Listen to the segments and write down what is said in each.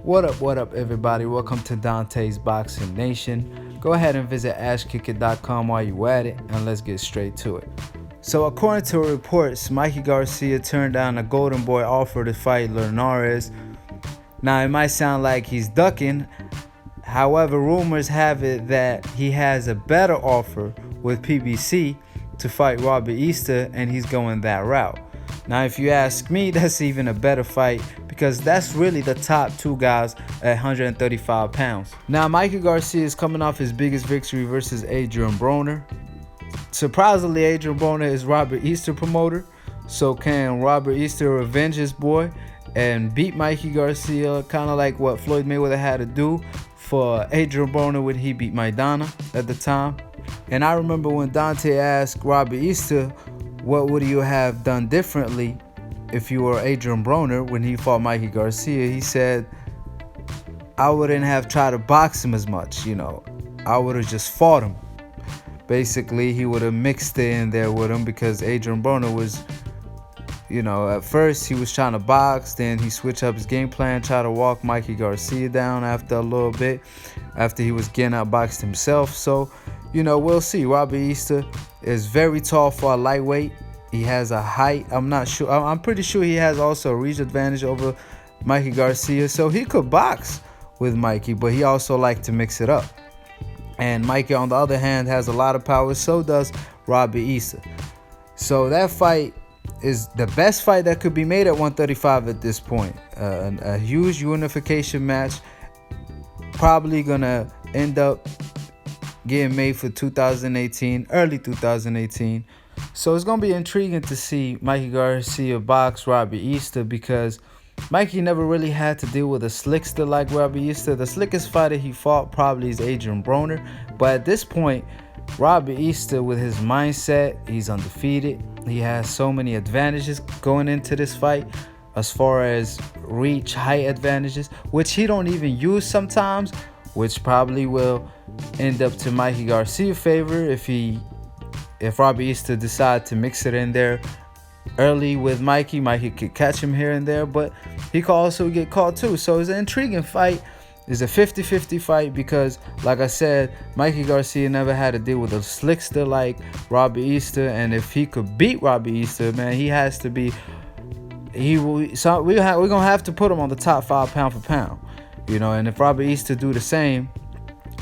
What up, everybody? Welcome to Dante's Boxing Nation. Go ahead and visit ashkickit.com while you at it, and let's get straight to it. So, according to reports, Mikey Garcia turned down a Golden Boy offer to fight Linares. Now, it might sound like he's ducking. However, rumors have it that he has a better offer with PBC to fight Robert Easter, and he's going that route. Now, if you ask me, that's even a better fight because that's really the top two guys at 135 pounds. Now, Mikey Garcia is coming off his biggest victory versus Adrian Broner. Surprisingly, Adrian Broner is Robert Easter promoter. So can Robert Easter revenge his boy and beat Mikey Garcia, kind of like what Floyd Mayweather had to do for Adrian Broner when he beat Maidana at the time? And I remember when Dante asked Robert Easter, what would you have done differently if you were Adrian Broner when he fought Mikey Garcia? He said, I wouldn't have tried to box him as much, I would have just fought him. Basically, he would have mixed it in there with him because Adrian Broner was, at first he was trying to box, then he switched up his game plan, tried to walk Mikey Garcia down after a little bit, after he was getting outboxed himself. So, we'll see. Robert Easter is very tall for a lightweight. He has a height. I'm pretty sure he has also a reach advantage over Mikey Garcia. So he could box with Mikey, but he also likes to mix it up. And Mikey, on the other hand, has a lot of power. So does Robert Easter. So that fight is the best fight that could be made at 135 at this point. A huge unification match. Probably going to end up getting made for 2018, early 2018. So it's going to be intriguing to see Mikey Garcia box Robert Easter because Mikey never really had to deal with a slickster like Robert Easter. The slickest fighter he fought probably is Adrian Broner. But at this point, Robert Easter, with his mindset, he's undefeated. He has so many advantages going into this fight as far as reach, height advantages, which he don't even use sometimes, which probably will end up to Mikey Garcia's favor if Robert Easter decides to mix it in there early with Mikey. Mikey could catch him here and there, but he could also get caught too. So it's an intriguing fight. It's a 50-50 fight because, like I said, Mikey Garcia never had to deal with a slickster like Robert Easter, and if he could beat Robert Easter, man, he has to be. We're gonna have to put him on the top 5 pound for pound, And if Robert Easter do the same,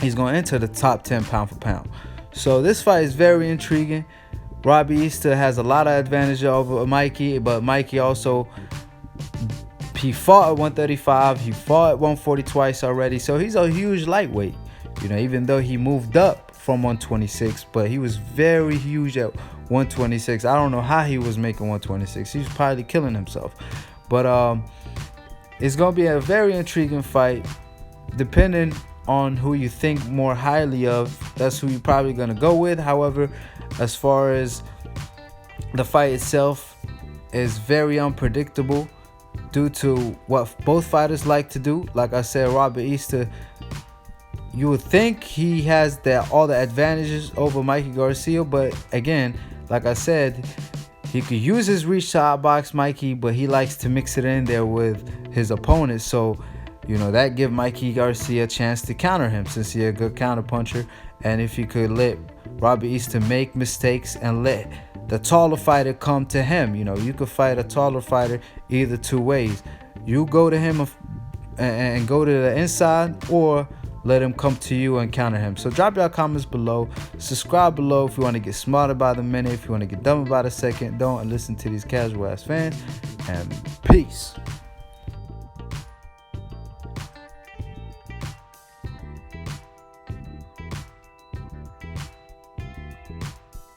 he's gonna enter the top 10 pound for pound. So this fight is very intriguing. Robert Easter has a lot of advantage over Mikey, but Mikey also, he fought at 135, he fought at 140 twice already, so he's a huge lightweight, even though he moved up from 126, but he was very huge at 126. I don't know how he was making 126. He was probably killing himself. But it's going to be a very intriguing fight. Depending on who you think more highly of, that's who you're probably going to go with. However, as far as the fight itself is very unpredictable due to what both fighters like to do. Like I said, Robert Easter, you would think he has all the advantages over Mikey Garcia, but again, like I said, he could use his reach to outbox Mikey, but he likes to mix it in there with his opponent. So, that give Mikey Garcia a chance to counter him since he's a good counter puncher. And if he could let Robert Easter make mistakes and let the taller fighter come to him, you could fight a taller fighter either two ways. You go to him and go to the inside, or let him come to you and counter him. So drop your comments below. Subscribe below if you want to get smarter by the minute. If you want to get dumber by the second, don't listen to these casual ass fans. And peace.